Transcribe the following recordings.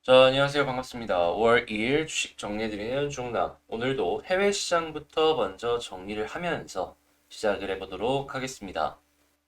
자, 안녕하세요. 반갑습니다. 5월 2일 주식 정리해드리는 중남. 오늘도 해외 시장부터 먼저 정리를 하면서 시작을 해보도록 하겠습니다.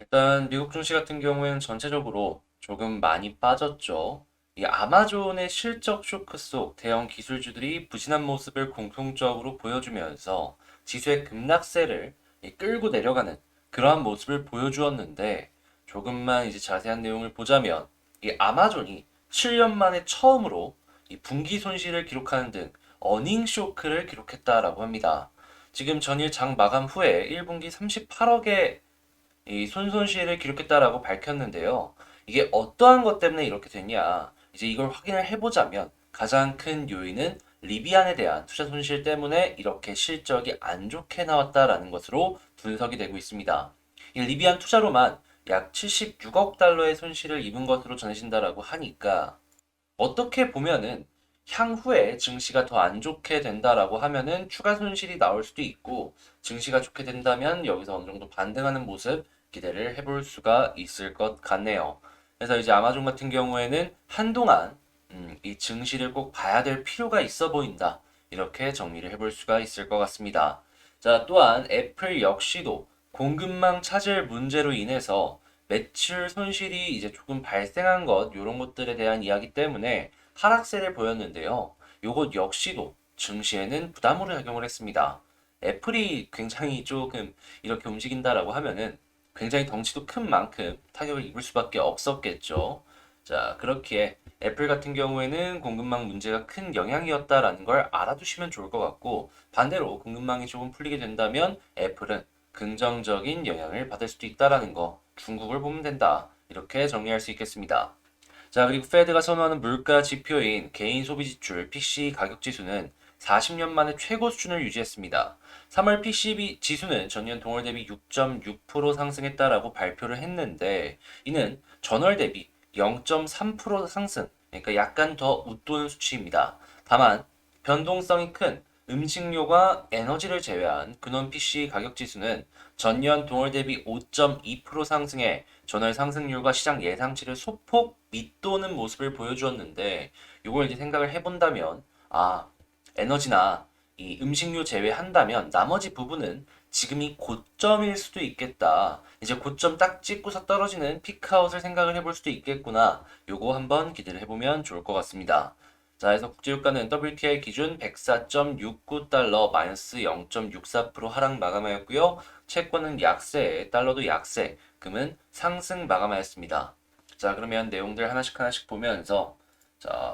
일단 미국 증시 같은 경우에는 전체적으로 조금 많이 빠졌죠. 이 아마존의 실적 쇼크 속 대형 기술주들이 부진한 모습을 공통적으로 보여주면서 지수의 급락세를 끌고 내려가는 그러한 모습을 보여주었는데 조금만 이제 자세한 내용을 보자면 이 아마존이 7년 만에 처음으로 이 분기 손실을 기록하는 등 어닝 쇼크를 기록했다라고 합니다. 지금 전일 장 마감 후에 1분기 38억의 이 손실을 기록했다라고 밝혔는데요. 이게 어떠한 것 때문에 이렇게 됐냐? 이제 이걸 확인을 해보자면 가장 큰 요인은 리비안에 대한 투자 손실 때문에 이렇게 실적이 안 좋게 나왔다라는 것으로 분석이 되고 있습니다. 이 리비안 투자로만 약 76억 달러의 손실을 입은 것으로 전해진다라고 하니까 어떻게 보면은 향후에 증시가 더 안 좋게 된다라고 하면은 추가 손실이 나올 수도 있고 증시가 좋게 된다면 여기서 어느 정도 반등하는 모습 기대를 해볼 수가 있을 것 같네요. 그래서 이제 아마존 같은 경우에는 한동안 이 증시를 꼭 봐야 될 필요가 있어 보인다. 이렇게 정리를 해볼 수가 있을 것 같습니다. 자, 또한 애플 역시도 공급망 차질 문제로 인해서 매출 손실이 이제 조금 발생한 것, 이런 것들에 대한 이야기 때문에 하락세를 보였는데요. 요것 역시도 증시에는 부담으로 작용을 했습니다. 애플이 굉장히 조금 이렇게 움직인다라고 하면은 굉장히 덩치도 큰 만큼 타격을 입을 수밖에 없었겠죠. 자, 그렇기에 애플 같은 경우에는 공급망 문제가 큰 영향이었다라는 걸 알아두시면 좋을 것 같고, 반대로 공급망이 조금 풀리게 된다면 애플은 긍정적인 영향을 받을 수도 있다라는 거, 중국을 보면 된다. 이렇게 정리할 수 있겠습니다. 자, 그리고 페드가 선호하는 물가 지표인 개인 소비 지출 PCE 가격 지수는 40년 만에 최고 수준을 유지했습니다. 3월 PCE 지수는 전년 동월 대비 6.6% 상승했다라고 발표를 했는데 이는 전월 대비 0.3% 상승, 그러니까 약간 더 웃도는 수치입니다. 다만 변동성이 큰 음식료와 에너지를 제외한 근원 PC 가격 지수는 전년 동월 대비 5.2% 상승해 전월 상승률과 시장 예상치를 소폭 밑도는 모습을 보여주었는데 이걸 이제 생각을 해본다면 에너지나 이 음식료 제외한다면 나머지 부분은 지금이 고점일 수도 있겠다. 이제 고점 딱 찍고서 떨어지는 피크아웃을 생각을 해볼 수도 있겠구나. 요거 한번 기대를 해보면 좋을 것 같습니다. 자, 그래서 국제유가는 WTI 기준 104.69달러 마이너스 0.64% 하락 마감하였고요. 채권은 약세, 달러도 약세, 금은 상승 마감하였습니다. 자, 그러면 내용들 하나씩 하나씩 보면서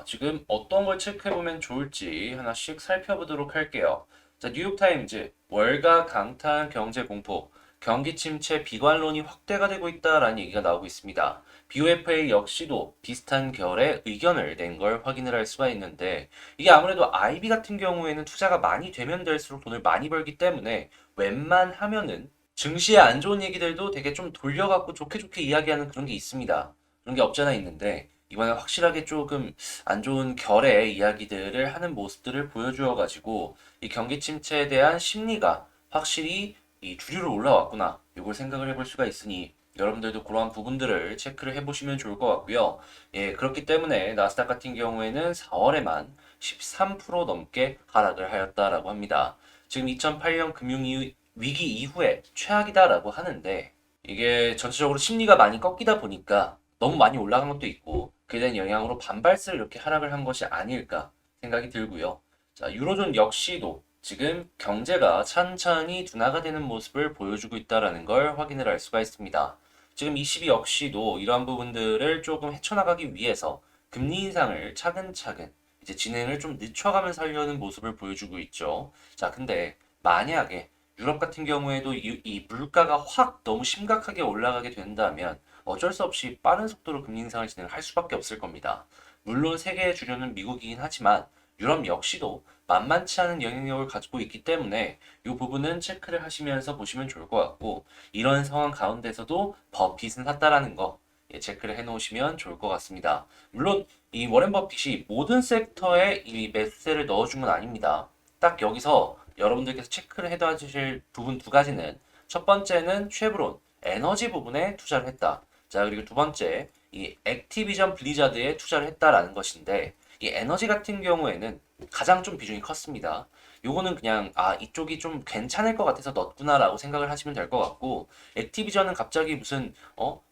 지금 어떤 걸 체크해보면 좋을지 하나씩 살펴보도록 할게요. 자, 뉴욕타임즈, 월가 강탄 경제 공포, 경기 침체 비관론이 확대가 되고 있다라는 얘기가 나오고 있습니다. BOFA 역시도 비슷한 결의 의견을 낸 걸 확인을 할 수가 있는데 이게 아무래도 IB 같은 경우에는 투자가 많이 되면 될수록 돈을 많이 벌기 때문에 웬만하면은 증시에 안 좋은 얘기들도 되게 좀 돌려갖고 좋게 좋게 이야기하는 그런 게 있습니다. 그런 게 없잖아 있는데 이번에 확실하게 조금 안 좋은 결의 이야기들을 하는 모습들을 보여주어가지고 이 경기 침체에 대한 심리가 확실히 이 주류로 올라왔구나. 이걸 생각을 해볼 수가 있으니 여러분들도 그러한 부분들을 체크를 해보시면 좋을 것 같고요. 예, 그렇기 때문에 나스닥 같은 경우에는 4월에만 13% 넘게 하락을 하였다라고 합니다. 지금 2008년 위기 이후에 최악이다라고 하는데 이게 전체적으로 심리가 많이 꺾이다 보니까 너무 많이 올라간 것도 있고 그에 대한 영향으로 반발세를 이렇게 하락을 한 것이 아닐까 생각이 들고요. 자, 유로존 역시도 지금 경제가 찬찬히 둔화가 되는 모습을 보여주고 있다는 걸 확인을 할 수가 있습니다. 지금 22 역시도 이러한 부분들을 조금 헤쳐나가기 위해서 금리 인상을 차근차근 이제 진행을 좀 늦춰가면서 하려는 모습을 보여주고 있죠. 자, 근데 만약에 유럽 같은 경우에도 이 물가가 확 너무 심각하게 올라가게 된다면 어쩔 수 없이 빠른 속도로 금리 인상을 진행할 수밖에 없을 겁니다. 물론 세계의 주류는 미국이긴 하지만 유럽 역시도 만만치 않은 영향력을 가지고 있기 때문에 이 부분은 체크를 하시면서 보시면 좋을 것 같고 이런 상황 가운데서도 버핏은 샀다라는 거 체크를 해놓으시면 좋을 것 같습니다. 물론 이 워렌 버핏이 모든 섹터에 이 매수세를 넣어준 건 아닙니다. 딱 여기서 여러분들께서 체크를 해둬야 하실 부분 두 가지는 첫 번째는 쉐브론, 에너지 부분에 투자를 했다. 자, 그리고 두 번째, 이 액티비전 블리자드에 투자를 했다라는 것인데 이 에너지 같은 경우에는 가장 좀 비중이 컸습니다. 요거는 그냥 이쪽이 좀 괜찮을 것 같아서 넣었구나라고 생각을 하시면 될 것 같고 액티비전은 갑자기 무슨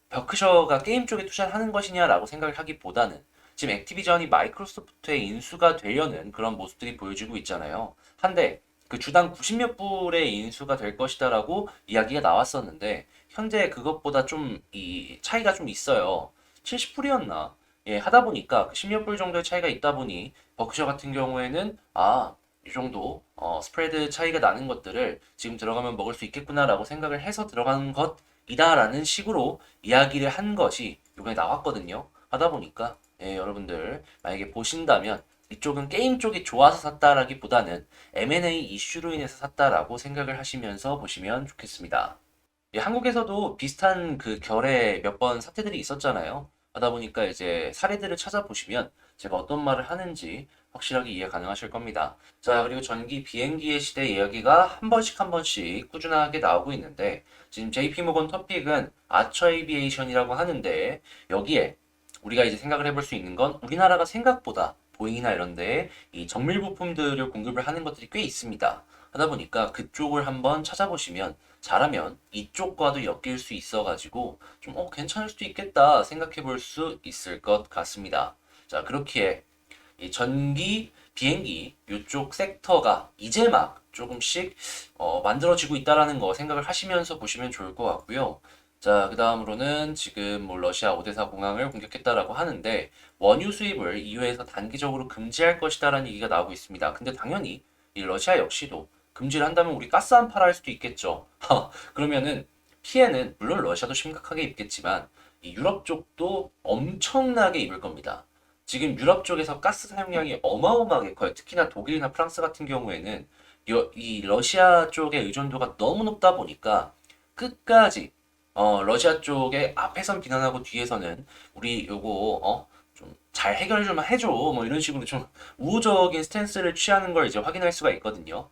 버크셔가 게임 쪽에 투자를 하는 것이냐라고 생각을 하기보다는 지금 액티비전이 마이크로소프트에 인수가 되려는 그런 모습들이 보여지고 있잖아요. 한데 그 주당 90몇 불의 인수가 될 것이다라고 이야기가 나왔었는데 현재 그것보다 좀 이 차이가 좀 있어요. 70불이었나? 예, 하다 보니까 그 10몇 불 정도의 차이가 있다 보니 버크셔 같은 경우에는 이 정도 스프레드 차이가 나는 것들을 지금 들어가면 먹을 수 있겠구나라고 생각을 해서 들어가는 것이다라는 식으로 이야기를 한 것이 이번에 나왔거든요. 하다 보니까 예, 여러분들 만약에 보신다면 이쪽은 게임 쪽이 좋아서 샀다라기보다는 M&A 이슈로 인해서 샀다라고 생각을 하시면서 보시면 좋겠습니다. 예, 한국에서도 비슷한 그 결의 몇 번 사태들이 있었잖아요. 하다 보니까 이제 사례들을 찾아보시면 제가 어떤 말을 하는지 확실하게 이해 가능하실 겁니다. 자, 그리고 전기 비행기의 시대 이야기가 한 번씩 한 번씩 꾸준하게 나오고 있는데 지금 JP모건 토픽은 아처 에이비에이션이라고 하는데 여기에 우리가 이제 생각을 해볼 수 있는 건 우리나라가 생각보다 보잉이나 이런 데에 이 정밀 부품들을 공급을 하는 것들이 꽤 있습니다. 하다 보니까 그쪽을 한번 찾아보시면 잘하면 이쪽과도 엮일 수 있어가지고 좀 괜찮을 수도 있겠다 생각해 볼 수 있을 것 같습니다. 자, 그렇기에 이 전기 비행기 이쪽 섹터가 이제 막 조금씩 만들어지고 있다라는 거 생각을 하시면서 보시면 좋을 것 같고요. 자, 그 다음으로는 지금 뭐 러시아 오데사 공항을 공격했다라고 하는데 원유 수입을 EU에서 단기적으로 금지할 것이다라는 얘기가 나오고 있습니다. 근데 당연히 이 러시아 역시도 금지를 한다면 우리 가스 안 팔아 할 수도 있겠죠. 그러면은 피해는 물론 러시아도 심각하게 입겠지만 이 유럽 쪽도 엄청나게 입을 겁니다. 지금 유럽 쪽에서 가스 사용량이 어마어마하게 커요. 특히나 독일이나 프랑스 같은 경우에는 이 러시아 쪽의 의존도가 너무 높다 보니까 끝까지 러시아 쪽에 앞에선 비난하고 뒤에서는 우리 요거 좀 잘 해결 좀 해줘 뭐 이런 식으로 좀 우호적인 스탠스를 취하는 걸 이제 확인할 수가 있거든요.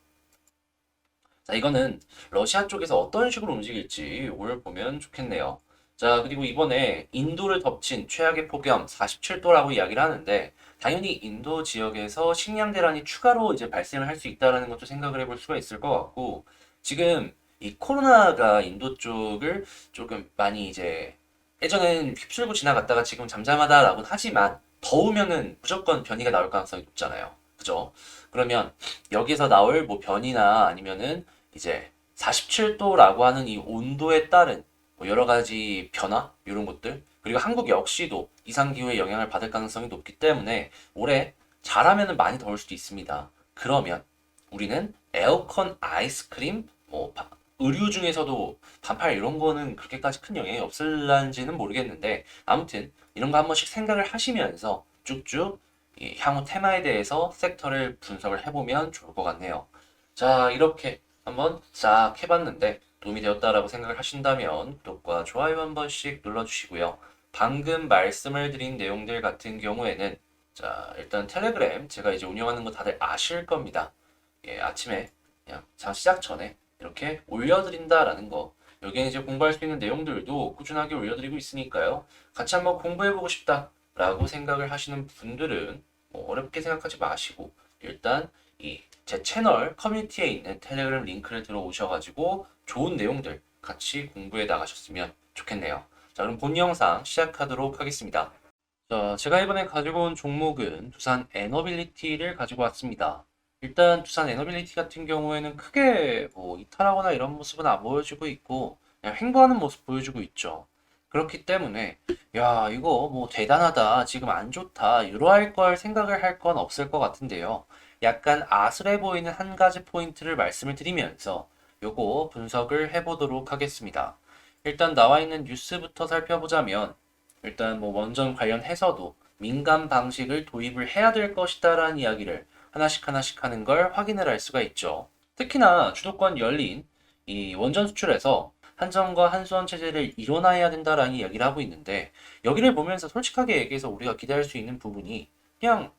자, 이거는 러시아 쪽에서 어떤 식으로 움직일지 올 보면 좋겠네요. 자, 그리고 이번에 인도를 덮친 최악의 폭염 47도라고 이야기를 하는데, 당연히 인도 지역에서 식량 대란이 추가로 이제 발생을 할 수 있다는 것도 생각을 해볼 수가 있을 것 같고, 지금 이 코로나가 인도 쪽을 조금 많이 이제 예전엔 휩쓸고 지나갔다가 지금 잠잠하다라고는 하지만, 더우면은 무조건 변이가 나올 가능성이 높잖아요. 그죠? 그러면 여기서 나올 뭐 변이나 아니면은 이제 47도라고 하는 이 온도에 따른 뭐 여러 가지 변화 이런 것들 그리고 한국 역시도 이상기후의 영향을 받을 가능성이 높기 때문에 올해 잘하면은 많이 더울 수도 있습니다. 그러면 우리는 에어컨, 아이스크림, 뭐 의류 중에서도 반팔 이런 거는 그렇게까지 큰 영향이 없을란지는 모르겠는데 아무튼 이런 거 한 번씩 생각을 하시면서 쭉쭉 이 향후 테마에 대해서 섹터를 분석을 해보면 좋을 것 같네요. 자, 이렇게 한번 싹 해봤는데 도움이 되었다라고 생각을 하신다면 구독과 좋아요 한 번씩 눌러주시고요. 방금 말씀을 드린 내용들 같은 경우에는 자, 일단 텔레그램 제가 이제 운영하는 거 다들 아실 겁니다. 예, 아침에 그냥 장 시작 전에 이렇게 올려드린다라는 거. 여기에 이제 공부할 수 있는 내용들도 꾸준하게 올려드리고 있으니까요. 같이 한번 공부해보고 싶다라고 생각을 하시는 분들은 뭐 어렵게 생각하지 마시고 일단 이 제 채널 커뮤니티에 있는 텔레그램 링크를 들어오셔가지고 좋은 내용들 같이 공부해 나가셨으면 좋겠네요. 자, 그럼 본 영상 시작하도록 하겠습니다. 자, 제가 이번에 가지고 온 종목은 두산 에너빌리티를 가지고 왔습니다. 일단 두산 에너빌리티 같은 경우에는 크게 뭐 이탈하거나 이런 모습은 안 보여주고 있고 그냥 횡보하는 모습 보여주고 있죠. 그렇기 때문에 야, 이거 뭐 대단하다, 지금 안 좋다 이러할 걸 생각을 할 건 없을 것 같은데요. 약간 아슬해 보이는 한 가지 포인트를 말씀을 드리면서 요거 분석을 해보도록 하겠습니다. 일단 나와 있는 뉴스부터 살펴보자면 일단 뭐 원전 관련해서도 민간 방식을 도입을 해야 될 것이다라는 이야기를 하나씩 하나씩 하는 걸 확인을 할 수가 있죠. 특히나 주도권 열린 이 원전 수출에서 한전과 한수원 체제를 일원화해야 된다라는 이야기를 하고 있는데 여기를 보면서 솔직하게 얘기해서 우리가 기대할 수 있는 부분이 그냥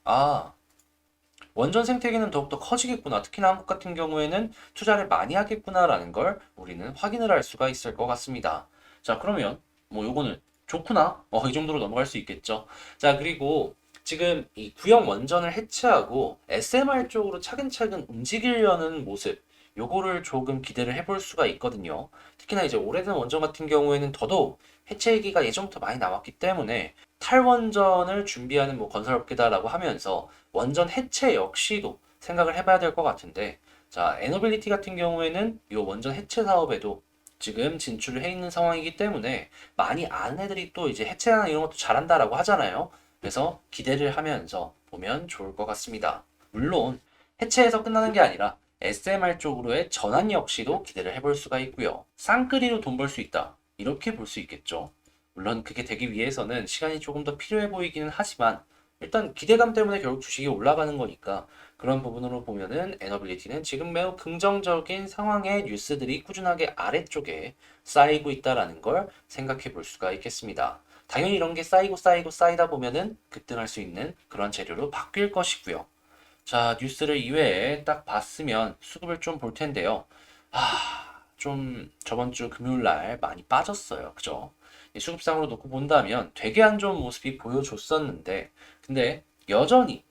원전 생태계는 더욱더 커지겠구나. 특히나 한국 같은 경우에는 투자를 많이 하겠구나라는 걸 우리는 확인을 할 수가 있을 것 같습니다. 자, 그러면 뭐 요거는 좋구나. 이 정도로 넘어갈 수 있겠죠. 자, 그리고 지금 이 구형 원전을 해체하고 SMR 쪽으로 차근차근 움직이려는 모습, 요거를 조금 기대를 해볼 수가 있거든요. 특히나 이제 오래된 원전 같은 경우에는 더더욱 해체 얘기가 예전부터 많이 나왔기 때문에 탈원전을 준비하는 뭐 건설업계다라고 하면서 원전 해체 역시도 생각을 해봐야 될 것 같은데, 자, 에너빌리티 같은 경우에는 이 원전 해체 사업에도 지금 진출을 해 있는 상황이기 때문에 많이 아는 애들이 또 이제 해체나 이런 것도 잘한다라고 하잖아요. 그래서 기대를 하면서 보면 좋을 것 같습니다. 물론 해체에서 끝나는 게 아니라 SMR 쪽으로의 전환 역시도 기대를 해볼 수가 있고요. 쌍끌이로 돈 벌 수 있다. 이렇게 볼 수 있겠죠. 물론 그게 되기 위해서는 시간이 조금 더 필요해 보이기는 하지만 일단 기대감 때문에 결국 주식이 올라가는 거니까 그런 부분으로 보면은 에너빌리티는 지금 매우 긍정적인 상황의 뉴스들이 꾸준하게 아래쪽에 쌓이고 있다라는 걸 생각해 볼 수가 있겠습니다. 당연히 이런 게 쌓이고 쌓이다 보면은 급등할 수 있는 그런 재료로 바뀔 것이고요. 자, 뉴스를 이외에 딱 봤으면 수급을 좀 볼 텐데요. 좀 저번 주 금요일 날 많이 빠졌어요. 그죠? 이 수급상으로 놓고 본다면 되게 안 좋은 모습이 보여줬었는데, 근데 여전히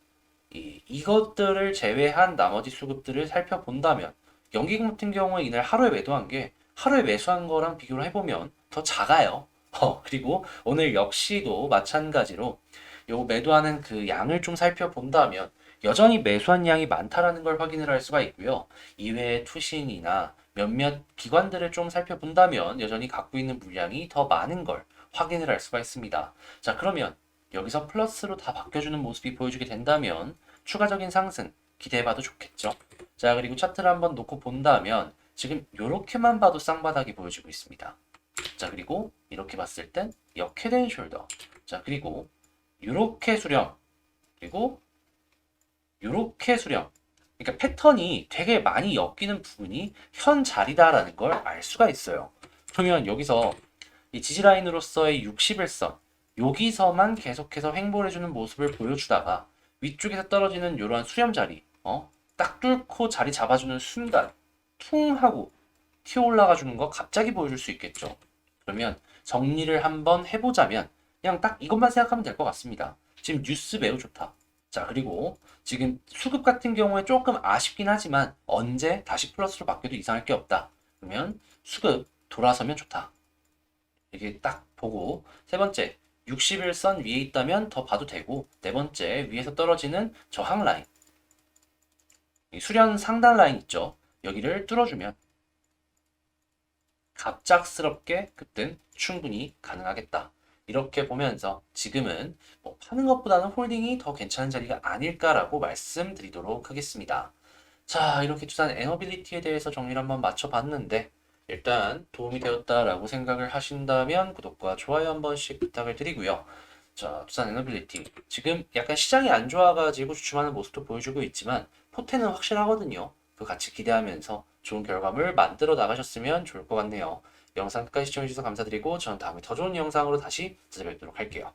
이것들을 제외한 나머지 수급들을 살펴본다면, 연기금 같은 경우에 이날 하루에 매도한 게 하루에 매수한 거랑 비교를 해보면 더 작아요. 그리고 오늘 역시도 마찬가지로 요 매도하는 그 양을 좀 살펴본다면 여전히 매수한 양이 많다라는 걸 확인을 할 수가 있고요. 이외에 투신이나 몇몇 기관들을 좀 살펴본다면 여전히 갖고 있는 물량이 더 많은 걸 확인을 할 수가 있습니다. 자, 그러면 여기서 플러스로 다 바뀌어주는 모습이 보여주게 된다면 추가적인 상승 기대해봐도 좋겠죠. 자, 그리고 차트를 한번 놓고 본다면 지금 이렇게만 봐도 쌍바닥이 보여지고 있습니다. 자, 그리고 이렇게 봤을 땐 역헤드 숄더. 자, 그리고 이렇게 수렴. 그리고 이렇게 수렴. 그러니까 패턴이 되게 많이 엮이는 부분이 현 자리다라는 걸 알 수가 있어요. 그러면 여기서 이 지지라인으로서의 60일선 여기서만 계속해서 횡보해주는 모습을 보여주다가 위쪽에서 떨어지는 이러한 수렴 자리 딱 뚫고 자리 잡아주는 순간 퉁 하고 튀어 올라가 주는 거 갑자기 보여줄 수 있겠죠. 그러면 정리를 한번 해보자면 그냥 딱 이것만 생각하면 될 것 같습니다. 지금 뉴스 매우 좋다. 자, 그리고 지금 수급 같은 경우에 조금 아쉽긴 하지만 언제 다시 플러스로 바뀌어도 이상할 게 없다. 그러면 수급 돌아서면 좋다. 이렇게 딱 보고 세 번째 60일선 위에 있다면 더 봐도 되고 네 번째 위에서 떨어지는 저항 라인 이 수련 상단 라인 있죠. 여기를 뚫어주면 갑작스럽게 급등 충분히 가능하겠다. 이렇게 보면서 지금은 뭐 파는 것보다는 홀딩이 더 괜찮은 자리가 아닐까라고 말씀드리도록 하겠습니다. 자, 이렇게 두산 에너빌리티에 대해서 정리를 한번 맞춰봤는데 일단 도움이 되었다라고 생각을 하신다면 구독과 좋아요 한 번씩 부탁을 드리고요. 자, 두산 에너빌리티 지금 약간 시장이 안 좋아가지고 주춤하는 모습도 보여주고 있지만 포텐은 확실하거든요. 그 같이 기대하면서 좋은 결과물 만들어 나가셨으면 좋을 것 같네요. 영상 끝까지 시청해주셔서 감사드리고 저는 다음에 더 좋은 영상으로 다시 찾아뵙도록 할게요.